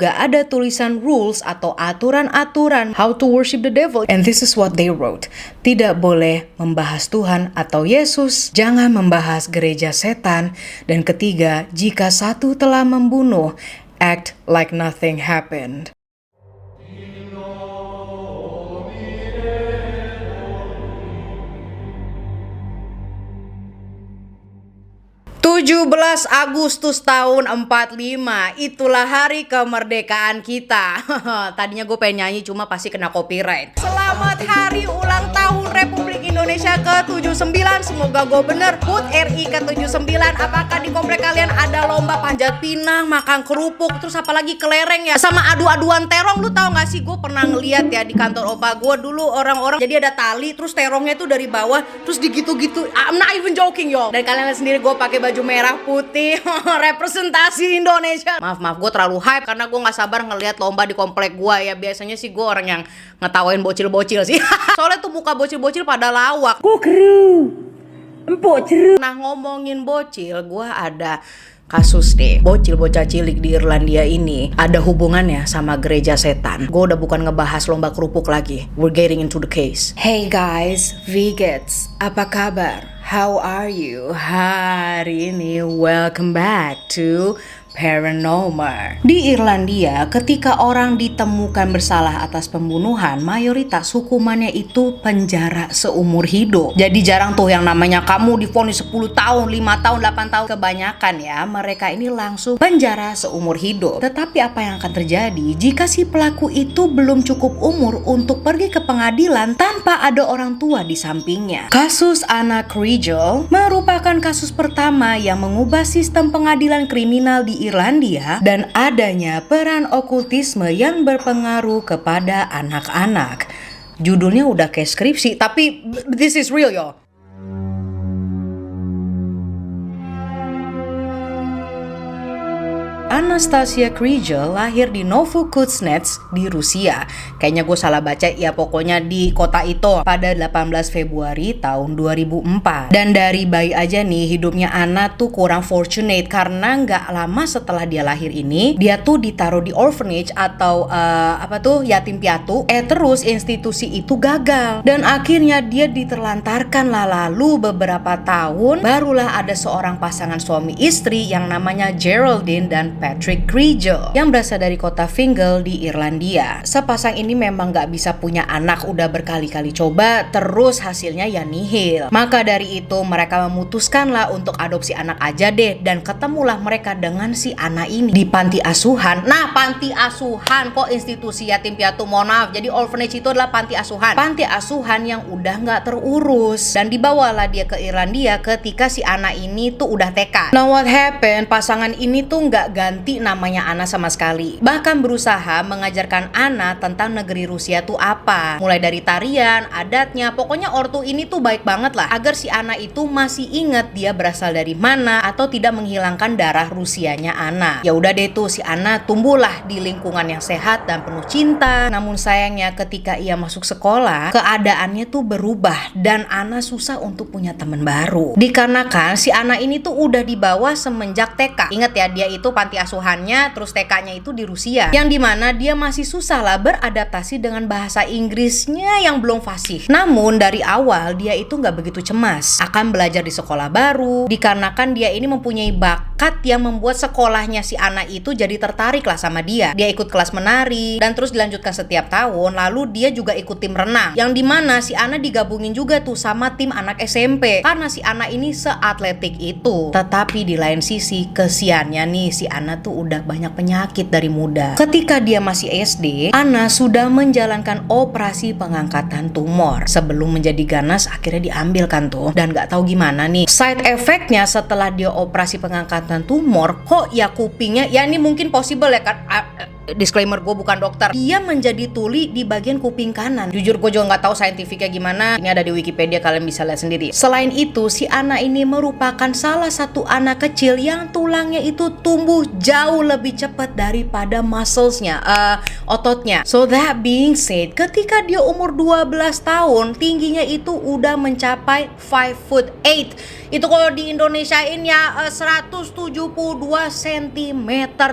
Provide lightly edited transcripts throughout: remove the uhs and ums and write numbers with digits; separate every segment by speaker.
Speaker 1: Gak ada tulisan rules atau aturan-aturan how to worship the devil. And this is what they wrote. Tidak boleh membahas Tuhan atau Yesus, jangan membahas gereja setan, dan ketiga, jika satu telah membunuh, act like nothing happened. 17 Agustus tahun 45, itulah hari kemerdekaan kita. Tadinya gue pengen nyanyi cuma pasti kena copyright. Selamat hari ulang tahun Republik Indonesia ke-79. Semoga gue bener. HUT RI ke-79. Apakah di komplek kalian ada lomba panjat pinang, makan kerupuk, terus apalagi kelereng ya, sama adu-aduan terong? Lu tau gak sih, gue pernah ngeliat ya di kantor opa gue dulu, orang-orang jadi ada tali, terus terongnya tuh dari bawah, terus digitu-gitu. I'm not even joking yo. Dan kalian lihat sendiri gue pakai baju merah putih representasi Indonesia. Maaf gue terlalu hype karena gue nggak sabar ngelihat lomba di komplek gue ya. Biasanya sih gue orang yang ngetawain bocil-bocil sih. Soalnya tuh muka bocil-bocil pada lawak. Gue keru, empuk ceru. Nah, ngomongin bocil, gue ada kasus deh. Bocil bocah cilik di Irlandia ini ada hubungannya sama gereja setan. Gue udah bukan ngebahas lomba kerupuk lagi. We're getting into the case. Hey guys, Vegets, apa kabar? How are you? Hari ini welcome back to Paranormal. Di Irlandia, ketika orang ditemukan bersalah atas pembunuhan, mayoritas hukumannya itu penjara seumur hidup. Jadi jarang tuh yang namanya kamu divonis 10 tahun, 5 tahun, 8 tahun. Kebanyakan ya, mereka ini langsung penjara seumur hidup. Tetapi apa yang akan terjadi jika si pelaku itu belum cukup umur untuk pergi ke pengadilan tanpa ada orang tua di sampingnya? Kasus Anna Kriegel merupakan kasus pertama yang mengubah sistem pengadilan kriminal di Irlandia dan adanya peran okultisme yang berpengaruh kepada anak-anak. Judulnya udah kayak skripsi, tapi this is real yo. Anastasia Kriegel lahir di Novokuznetsk di Rusia. Kayaknya gue salah baca ya, pokoknya di kota itu pada 18 Februari tahun 2004. Dan dari bayi aja nih hidupnya Anna tuh kurang fortunate karena nggak lama setelah dia lahir ini dia tuh ditaruh di orphanage atau yatim piatu. Terus institusi itu gagal dan akhirnya dia diterlantarkan lah. Lalu beberapa tahun barulah ada seorang pasangan suami istri yang namanya Geraldine dan Patrick Kriegel yang berasal dari kota Fingal di Irlandia. Sepasang ini memang gak bisa punya anak, udah berkali-kali coba, terus hasilnya ya nihil. Maka dari itu mereka memutuskanlah untuk adopsi anak aja deh, dan ketemulah mereka dengan si Anna ini di panti asuhan. Nah, panti asuhan kok institusi yatim piatu, mohon maaf. Jadi orphanage itu adalah panti asuhan. Panti asuhan yang udah gak terurus. Dan dibawalah dia ke Irlandia ketika si Anna ini tuh udah TK. Nah, what happened? Pasangan ini tuh gak ganti namanya Anna sama sekali. Bahkan berusaha mengajarkan Anna tentang negeri Rusia tuh apa. Mulai dari tarian, adatnya, pokoknya ortu ini tuh baik banget lah agar si Anna itu masih inget dia berasal dari mana atau tidak menghilangkan darah Rusianya Anna. Ya udah deh tuh si Anna tumbuhlah di lingkungan yang sehat dan penuh cinta. Namun sayangnya ketika ia masuk sekolah, keadaannya tuh berubah dan Anna susah untuk punya teman baru. Dikarenakan si Anna ini tuh udah dibawa semenjak TK. Ingat ya, dia itu panti asuhannya, terus TK-nya itu di Rusia, yang dimana dia masih susah lah beradaptasi dengan bahasa Inggrisnya yang belum fasih. Namun dari awal dia itu nggak begitu cemas akan belajar di sekolah baru, dikarenakan dia ini mempunyai bakat yang membuat sekolahnya si Anna itu jadi tertarik lah sama dia. Dia ikut kelas menari dan terus dilanjutkan setiap tahun. Lalu dia juga ikut tim renang, yang dimana si Anna digabungin juga tuh sama tim anak SMP karena si Anna ini seatletik itu. Tetapi di lain sisi kesiannya nih, si Anna tuh udah banyak penyakit dari muda. Ketika dia masih SD, Anna sudah menjalankan operasi pengangkatan tumor. Sebelum menjadi ganas akhirnya diambilkan tuh. Dan gak tahu gimana nih side effect-nya setelah dia operasi pengangkatan tumor, kok ya kupingnya, ya ini mungkin possible ya kan, disclaimer gue bukan dokter, dia menjadi tuli di bagian kuping kanan. Jujur gue juga nggak tahu saintifiknya gimana, ini ada di Wikipedia, kalian bisa lihat sendiri. Selain itu, si Anna ini merupakan salah satu anak kecil yang tulangnya itu tumbuh jauh lebih cepat daripada muscles-nya, ototnya. So that being said, ketika dia umur 12 tahun, tingginya itu udah mencapai 5'8". Itu kalau di Indonesiain ya 172 cm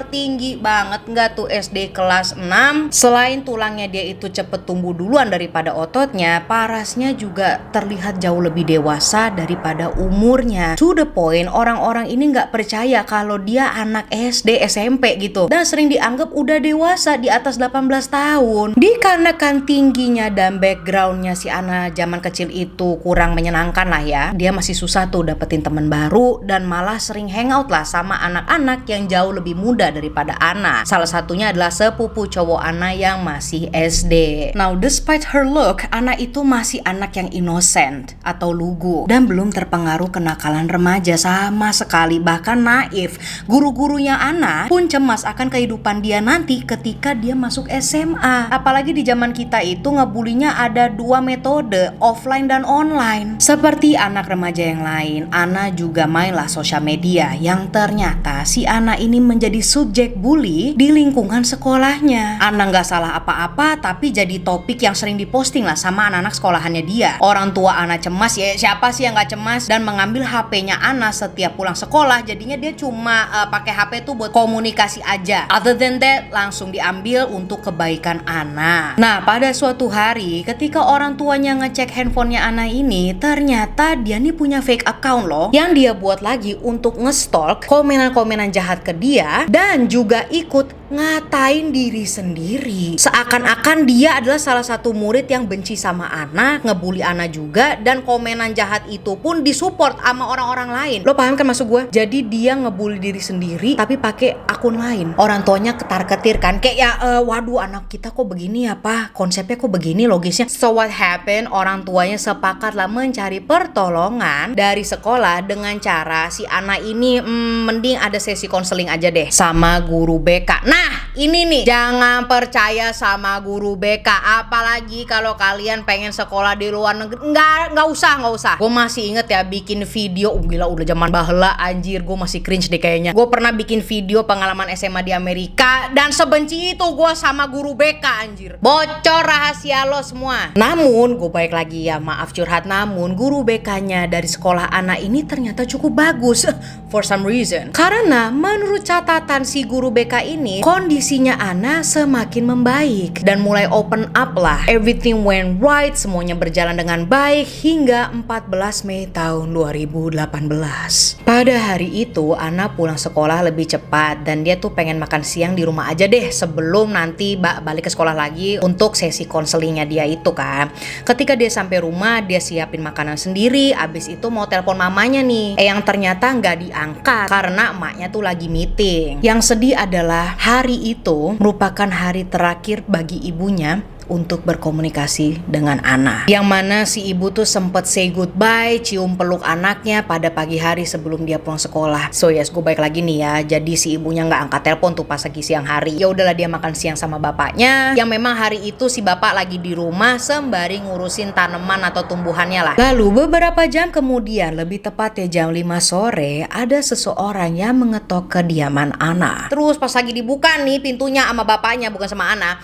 Speaker 1: tinggi banget nggak tuh SD kelas 6, selain tulangnya dia itu cepet tumbuh duluan daripada ototnya, parasnya juga terlihat jauh lebih dewasa daripada umurnya. To the point, orang-orang ini nggak percaya kalau dia anak SD, SMP gitu. Dan sering dianggap udah dewasa di atas 18 tahun. Dikarenakan tingginya dan backgroundnya si Ana zaman kecil itu kurang menyenangkan lah ya. Dia masih susah tuh dapetin teman baru dan malah sering hangout lah sama anak-anak yang jauh lebih muda daripada Ana. Salah satunya adalah sepupu cowok Ana yang masih SD. Now, despite her look, Ana itu masih anak yang innocent atau lugu dan belum terpengaruh kenakalan remaja sama sekali, bahkan naif. Guru-gurunya Ana pun cemas akan kehidupan dia nanti ketika dia masuk SMA. Apalagi di zaman kita itu ngebulinya ada dua metode, offline dan online. Seperti anak remaja yang lain, Ana juga mainlah sosial media yang ternyata si Ana ini menjadi subjek bully di lingkungan sekolahnya. Ana nggak salah apa-apa tapi jadi topik yang sering diposting lah sama anak-anak sekolahannya dia. Orang tua Ana cemas, ya siapa sih yang nggak cemas, dan mengambil HP-nya Ana setiap pulang sekolah. Jadinya dia cuma pakai HP tuh buat komunikasi aja. Other than that, langsung diambil untuk kebaikan Ana. Nah, pada suatu hari ketika orang tuanya ngecek handphonenya Ana ini, ternyata dia nih punya fake account loh yang dia buat lagi untuk nge-stalk komenan-komenan jahat ke dia dan juga ikut ngatain diri sendiri. Seakan-akan dia adalah salah satu murid yang benci sama Ana, ngebully Ana juga, dan komenan jahat itu pun disupport sama orang-orang lain. Lo paham kan maksud gue? Jadi dia ngebully diri sendiri tapi pakai akun lain. Orang tuanya ketar-ketir kan, kayak ya waduh anak kita kok begini ya pak, konsepnya kok begini logisnya. So what happened? Orang tuanya sepakat lah mencari pertolongan dari sekolah dengan cara si Ana ini mending ada sesi konseling aja deh sama guru BK. Nah, ini nih, jangan percaya sama guru BK, apalagi kalau kalian pengen sekolah di luar negeri. Nggak usah. Gue masih inget ya bikin video, gila udah zaman baheula anjir, gue masih cringe deh kayaknya. Gue pernah bikin video pengalaman SMA di Amerika dan sebenci itu gue sama guru BK anjir. Bocor rahasia lo semua. Namun, gue balik lagi ya, maaf curhat, namun guru BK-nya dari sekolah Ana ini ternyata cukup bagus for some reason. Karena menurut catatan si guru BK ini, kondisinya Ana semakin membaik dan mulai open up lah. Everything went right, semuanya berjalan dengan baik hingga 14 Mei tahun 2018. Pada hari itu Ana pulang sekolah lebih cepat dan dia tuh pengen makan siang di rumah aja deh sebelum nanti balik ke sekolah lagi untuk sesi konselingnya dia itu kan. Ketika dia sampai rumah, dia siapin makanan sendiri, abis itu mau telepon mamanya nih. Yang ternyata nggak diangkat karena emaknya tuh lagi meeting. Yang sedih adalah hari itu merupakan hari terakhir bagi ibunya untuk berkomunikasi dengan Ana. Yang mana si ibu tuh sempet say goodbye, cium peluk anaknya pada pagi hari sebelum dia pulang sekolah. So yes, gue balik lagi nih ya. Jadi si ibunya nggak angkat telepon tuh pas lagi siang hari. Ya udahlah dia makan siang sama bapaknya. Yang memang hari itu si bapak lagi di rumah sembari ngurusin tanaman atau tumbuhannya lah. Lalu beberapa jam kemudian, lebih tepatnya jam 5 sore, ada seseorang yang mengetok kediaman Ana. Terus pas lagi dibuka nih pintunya sama bapaknya, bukan sama Ana.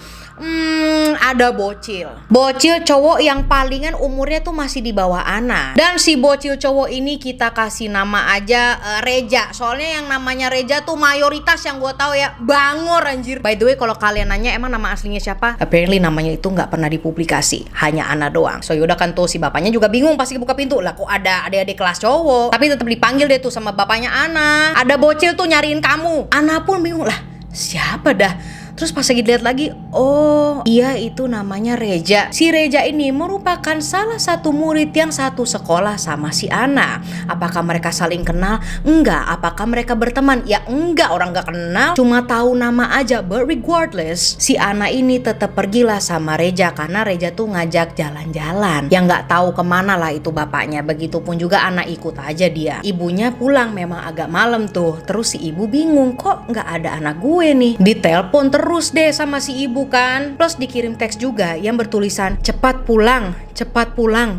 Speaker 1: Ada bocil cowok yang palingan umurnya tuh masih di bawah Ana. Dan si bocil cowok ini kita kasih nama aja Reja. Soalnya yang namanya Reja tuh mayoritas yang gue tahu ya bangor anjir. By the way, kalau kalian nanya emang nama aslinya siapa, apparently namanya itu nggak pernah dipublikasi, hanya Ana doang. So yaudah kan tuh si bapaknya juga bingung pasti buka pintu lah, kok ada adik-adik kelas cowok, tapi tetap dipanggil deh tuh sama bapaknya Ana. Ada bocil tuh nyariin kamu. Ana pun bingung lah, siapa dah. Terus pas lagi dilihat lagi, oh iya itu namanya Reja. Si Reja ini merupakan salah satu murid yang satu sekolah sama si Ana. Apakah mereka saling kenal? Enggak. Apakah mereka berteman? Ya enggak, orang enggak kenal, cuma tahu nama aja. But regardless, si Ana ini tetap pergilah sama Reja karena Reja tuh ngajak jalan-jalan. Yang nggak tahu kemana lah itu bapaknya. Begitupun juga Ana ikut aja dia. Ibunya pulang memang agak malam tuh. Terus si ibu bingung, kok nggak ada anak gue nih. Ditelepon terus deh sama si ibu kan. Plus dikirim teks juga yang bertulisan cepat pulang,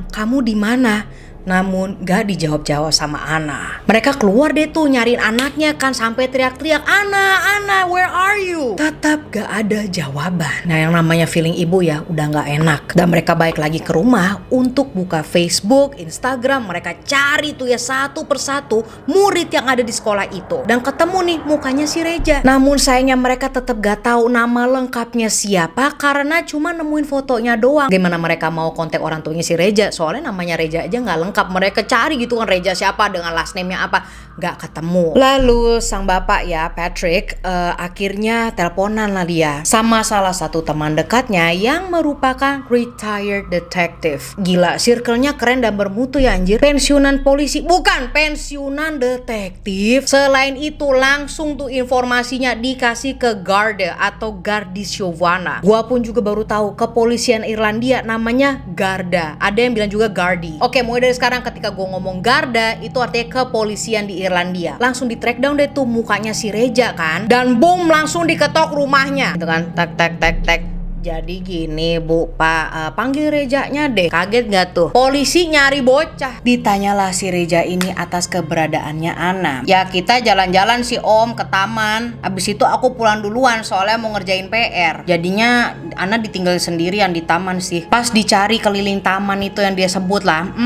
Speaker 1: kamu di mana? namun gak dijawab-jawab sama Ana. Mereka keluar deh tuh nyariin anaknya kan, sampai teriak-teriak, Ana, where are you? Tetap gak ada jawaban. Nah, yang namanya feeling ibu ya udah gak enak. Dan mereka balik lagi ke rumah untuk buka Facebook, Instagram. Mereka cari tuh ya satu persatu murid yang ada di sekolah itu. Dan ketemu nih mukanya si Reja. Namun sayangnya mereka tetap gak tahu nama lengkapnya siapa karena cuma nemuin fotonya doang. Gimana mereka mau kontak orang tuanya si Reja? Soalnya namanya Reja aja gak lengkap. Mereka cari gitu kan Reja siapa dengan last name-nya apa, gak ketemu. Lalu sang bapak ya Patrick akhirnya teleponan lah dia sama salah satu teman dekatnya yang merupakan retired detective. Gila, circle-nya keren dan bermutu ya anjir. Pensiunan polisi, bukan pensiunan detektif. Selain itu langsung tuh informasinya dikasih ke Garda atau Gardisjovana. Gua pun juga baru tahu kepolisian Irlandia namanya Garda. Ada yang bilang juga Gardi. Oke, mulai dari sekarang ketika gue ngomong Garda itu artinya kepolisian di Irlandia. Langsung di track down deh tuh mukanya si Reja kan, dan boom langsung diketok rumahnya gitu kan, tek. Jadi gini Bu, Pak, panggil Rejanya deh. Kaget gak tuh? Polisi nyari bocah. Ditanyalah si Reja ini atas keberadaannya Ana. Ya kita jalan-jalan sih Om ke taman. Abis itu aku pulang duluan soalnya mau ngerjain PR. Jadinya Ana ditinggal sendirian di taman sih. Pas dicari keliling taman itu yang dia sebut lah,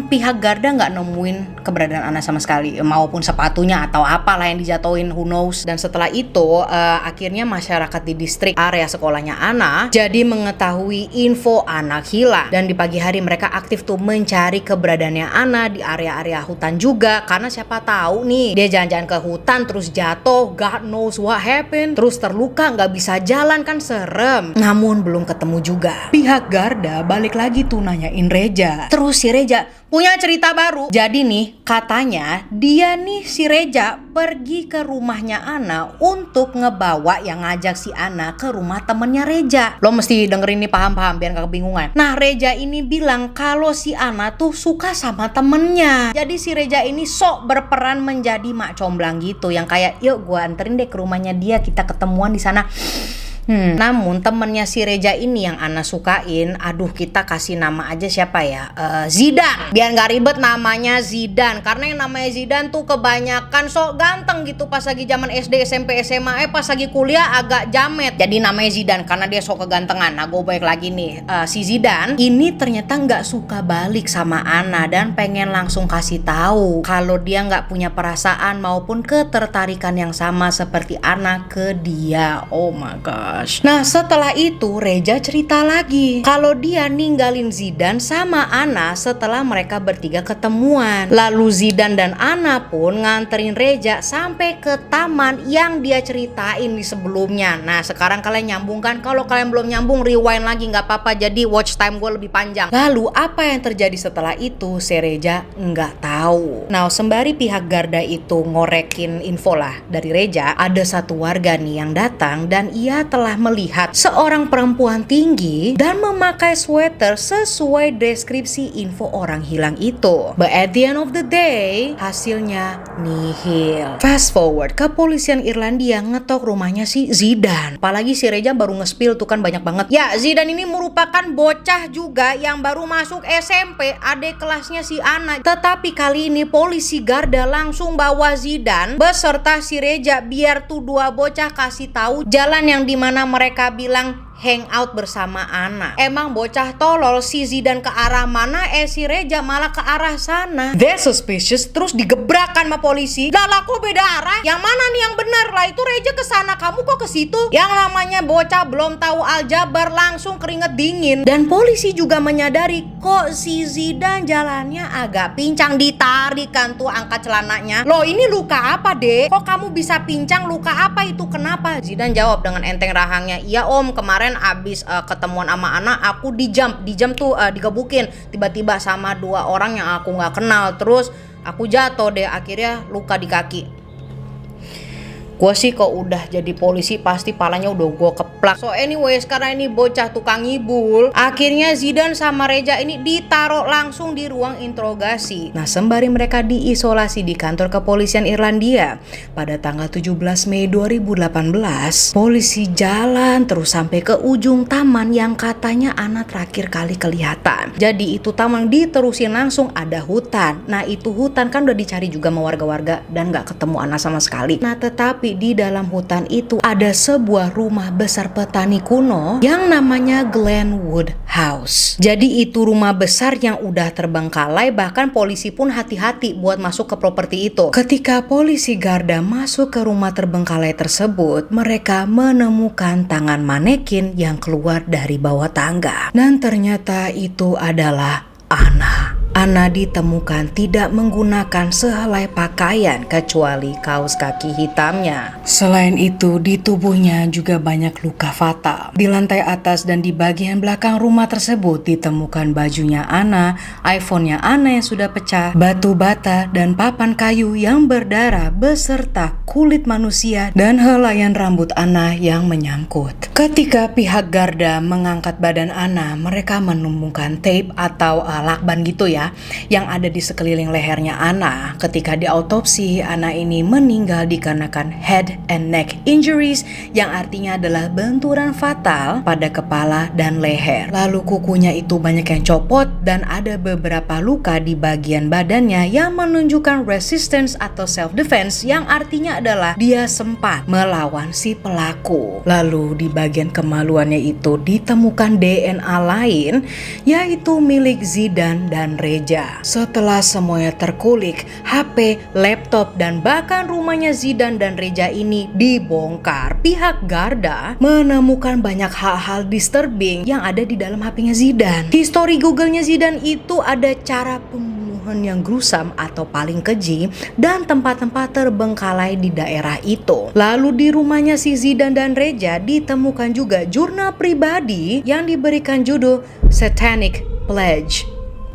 Speaker 1: pihak Garda gak nemuin keberadaan Ana sama sekali. Maupun sepatunya atau apalah yang dijatuhin, who knows. Dan setelah itu akhirnya masyarakat di distrik area sekolahnya Ana jadi mengetahui info anak hilang. Dan di pagi hari mereka aktif tuh mencari keberadaannya Ana di area-area hutan juga. Karena siapa tahu nih dia jalan-jalan ke hutan terus jatuh, God knows what happened, terus terluka gak bisa jalan kan serem. Namun belum ketemu juga. Pihak Garda balik lagi tuh nanyain Reja. Terus si Reja punya cerita baru. Jadi nih katanya dia nih si Reja pergi ke rumahnya Ana untuk ngebawa yang ngajak si Ana ke rumah temennya Reja. Lo mesti dengerin nih paham-paham biar gak kebingungan. Nah Reja ini bilang kalau si Ana tuh suka sama temennya. Jadi si Reja ini sok berperan menjadi mak comblang gitu, yang kayak yuk gua anterin deh ke rumahnya dia, kita ketemuan di sana. Namun temennya si Reja ini yang Ana sukain, aduh kita kasih nama aja siapa ya, Zidan. Biar gak ribet namanya Zidan, karena yang namanya Zidan tuh kebanyakan sok ganteng gitu pas lagi zaman SD, SMP, SMA. Pas lagi kuliah agak jamet. Jadi namanya Zidan karena dia sok kegantengan. Nah gue balik lagi nih, si Zidan ini ternyata gak suka balik sama Ana dan pengen langsung kasih tahu kalau dia gak punya perasaan maupun ketertarikan yang sama seperti Ana ke dia. Oh my god. Nah setelah itu Reja cerita lagi kalau dia ninggalin Zidan sama Ana setelah mereka bertiga ketemuan. Lalu Zidan dan Ana pun nganterin Reja sampai ke taman yang dia ceritain di sebelumnya. Nah sekarang kalian nyambung kan? Kalau kalian belum nyambung rewind lagi gak apa-apa, jadi watch time gue lebih panjang. Lalu apa yang terjadi setelah itu si Reja nggak tahu. Nah sembari pihak Garda itu ngorekin info lah dari Reja, ada satu warga nih yang datang dan ia telah melihat seorang perempuan tinggi dan memakai sweater sesuai deskripsi info orang hilang itu. But at the end of the day, hasilnya nihil. Fast forward, kepolisian Irlandia ngetok rumahnya si Zidan. Apalagi si Reja baru nge-spill tuh kan banyak banget. Ya, Zidan ini merupakan bocah juga yang baru masuk SMP, adik kelasnya si Ana. Tetapi kali ini polisi Garda langsung bawa Zidan beserta si Reja biar tuh dua bocah kasih tahu jalan yang dimana mereka bilang hangout bersama Ana. Emang bocah tolol, si Zidan ke arah mana, si Reja malah ke arah sana. They're suspicious, terus digebrakan sama polisi. Lah kok beda arah? Yang mana nih yang benar? Lah itu Reja ke sana, kamu kok ke situ? Yang namanya bocah belum tahu aljabar langsung keringet dingin. Dan polisi juga menyadari kok si Zidan jalannya agak pincang, ditarikan tuh angkat celananya. Loh ini luka apa dek? Kok kamu bisa pincang, luka apa itu, kenapa? Zidan jawab dengan enteng rahangnya, iya om kemarin abis ketemuan sama Ana aku di jam tuh digebukin tiba-tiba sama dua orang yang aku nggak kenal, terus aku jatuh deh akhirnya luka di kaki. Gue sih kok udah jadi polisi pasti palanya udah gue keplak. So anyways, karena ini bocah tukang ngibul, akhirnya Zidane sama Reja ini ditaruh langsung di ruang interogasi. Nah, sembari mereka diisolasi di kantor kepolisian Irlandia pada tanggal 17 Mei 2018, polisi jalan terus sampai ke ujung taman yang katanya Ana terakhir kali kelihatan. Jadi itu taman diterusin langsung ada hutan. Nah, itu hutan kan udah dicari juga sama warga-warga dan gak ketemu Ana sama sekali. Nah, tetapi di dalam hutan itu ada sebuah rumah besar petani kuno yang namanya Glenwood House. Jadi itu rumah besar yang udah terbengkalai, bahkan polisi pun hati-hati buat masuk ke properti itu. Ketika polisi Garda masuk ke rumah terbengkalai tersebut, mereka menemukan tangan manekin yang keluar dari bawah tangga. Dan ternyata itu adalah Ana. Ana ditemukan tidak menggunakan sehelai pakaian kecuali kaos kaki hitamnya. Selain itu, di tubuhnya juga banyak luka fatal. Di lantai atas dan di bagian belakang rumah tersebut ditemukan bajunya Ana, iPhone-nya Ana yang sudah pecah, batu bata dan papan kayu yang berdarah beserta kulit manusia dan helaian rambut Ana yang menyangkut. Ketika pihak Garda mengangkat badan Ana, mereka menemukan tape atau lakban gitu ya, yang ada di sekeliling lehernya Ana. Ketika diautopsi, Ana ini meninggal dikarenakan head and neck injuries, yang artinya adalah benturan fatal pada kepala dan leher. Lalu kukunya itu banyak yang copot dan ada beberapa luka di bagian badannya yang menunjukkan resistance atau self defense, yang artinya adalah dia sempat melawan si pelaku. Lalu di bagian kemaluannya itu ditemukan DNA lain, yaitu milik Zidane dan Reja. Setelah semuanya terkulik, HP, laptop, dan bahkan rumahnya Zidane dan Reja ini dibongkar, pihak Garda menemukan banyak hal-hal disturbing yang ada di dalam HP-nya Zidane. History Google-nya Zidane itu ada cara pembunuhan yang gruesome atau paling keji dan tempat-tempat terbengkalai di daerah itu. Lalu di rumahnya si Zidane dan Reja ditemukan juga jurnal pribadi yang diberikan judul Satanic Pledge.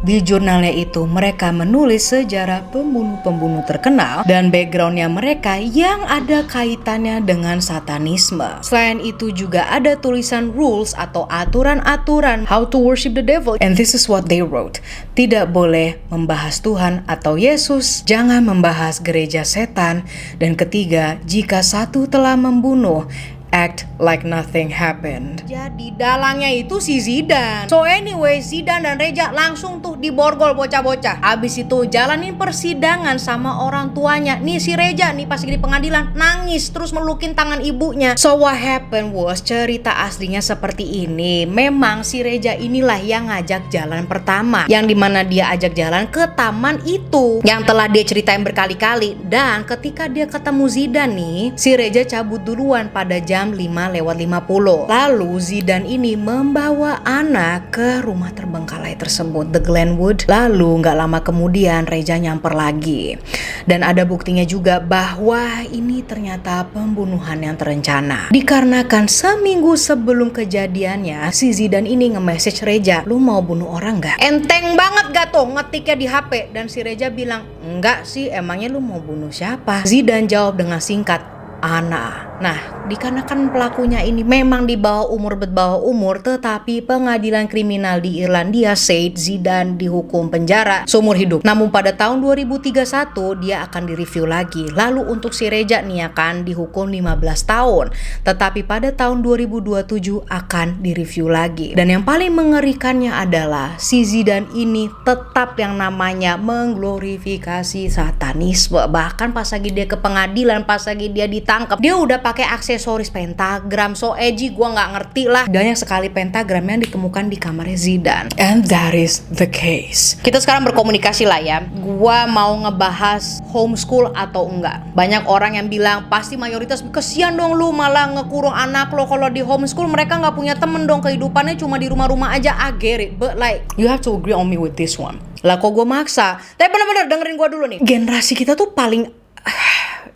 Speaker 1: Di jurnalnya itu mereka menulis sejarah pembunuh-pembunuh terkenal dan backgroundnya mereka yang ada kaitannya dengan satanisme. Selain itu juga ada tulisan rules atau aturan-aturan how to worship the devil, and this is what they wrote. Tidak boleh membahas Tuhan atau Yesus, jangan membahas gereja setan, dan ketiga, jika satu telah membunuh, act like nothing happened. Jadi dalangnya itu si Zidane. So anyway, Zidane dan Reja langsung tuh diborgol bocah-bocah. Abis itu jalanin persidangan sama orang tuanya. Nih si Reja nih pas di pengadilan nangis terus melukin tangan ibunya. So what happened was, cerita aslinya seperti ini. Memang si Reja inilah yang ngajak jalan pertama, yang dimana dia ajak jalan ke taman itu yang telah dia ceritain berkali-kali. Dan ketika dia ketemu Zidane nih, si Reja cabut duluan pada jam 5:50. Lalu Zidane ini membawa Ana ke rumah terbengkalai tersebut, The Glenwood. Lalu gak lama kemudian Reja nyamper lagi. Dan ada buktinya juga bahwa ini ternyata pembunuhan yang terencana. Dikarenakan seminggu sebelum kejadiannya, si Zidane ini nge-message Reja, lu mau bunuh orang gak? Enteng banget gak tuh ngetiknya di HP? Dan si Reja bilang, enggak sih, emangnya lu mau bunuh siapa? Zidane jawab dengan singkat, Ana. Nah, dikarenakan pelakunya ini memang di bawah umur, tetapi pengadilan kriminal di Irlandia said Zidane dihukum penjara seumur hidup. Namun pada tahun 2031 dia akan direview lagi. Lalu untuk si Reja nih akan dihukum 15 tahun. Tetapi pada tahun 2027 akan direview lagi. Dan yang paling mengerikannya adalah si Zidane ini tetap yang namanya mengglorifikasi satanisme. Bahkan pas lagi dia ke pengadilan, pas lagi dia ditangkap, dia udah pakai aksesoris pentagram. So edgy, gua nggak ngerti lah. Banyak sekali pentagram yang ditemukan di kamarnya Zidane. And that is the case. Kita sekarang berkomunikasi lah ya. Gua mau ngebahas homeschool atau enggak. Banyak orang yang bilang pasti mayoritas, kesian dong lu malah ngekurung anak lo. Kalau di homeschool mereka nggak punya temen dong, kehidupannya cuma di rumah-rumah aja. I get it, but like you have to agree on me with this one. Lah kok gue maksa. Tapi bener-bener dengerin gue dulu nih. Generasi kita tuh paling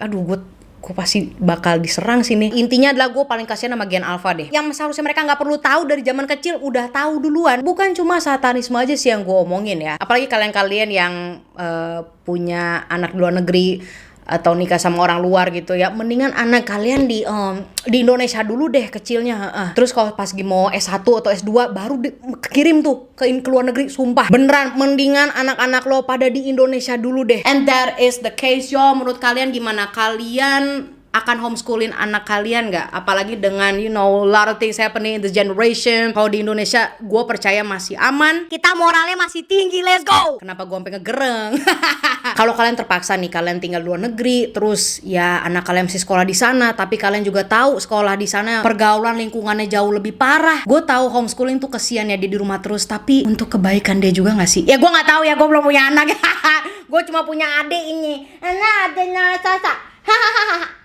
Speaker 1: aduh, gue pasti bakal diserang sini. Intinya adalah gue paling kasihan sama Gen Alpha deh. Yang seharusnya mereka gak perlu tahu dari zaman kecil, udah tahu duluan. Bukan cuma satanisme aja sih yang gue omongin ya. Apalagi kalian-kalian yang punya anak di luar negeri, atau nikah sama orang luar gitu ya, mendingan anak kalian di Indonesia dulu deh kecilnya. Terus kalau pas mau S1 atau S2 baru kirim tuh ke luar negeri. Sumpah beneran, mendingan anak-anak lo pada di Indonesia dulu deh. And that is the case yo. Menurut kalian gimana? Kalian akan homeschooling anak kalian nggak? Apalagi dengan a lot of things happening in this generation. Kalau di Indonesia gue percaya masih aman, kita moralnya masih tinggi, let's go. Kenapa gue sampai ngegereng? Kalau kalian terpaksa nih, kalian tinggal di luar negeri, terus ya anak kalian masih sekolah di sana, tapi kalian juga tahu sekolah di sana pergaulan lingkungannya jauh lebih parah. Gue tahu homeschooling tuh kesian ya, dia di rumah terus, tapi untuk kebaikan dia juga nggak sih? Ya gue nggak tahu ya, gue belum punya anak. Gue cuma punya adik ini. Anak adiknya Sasa. Hahaha.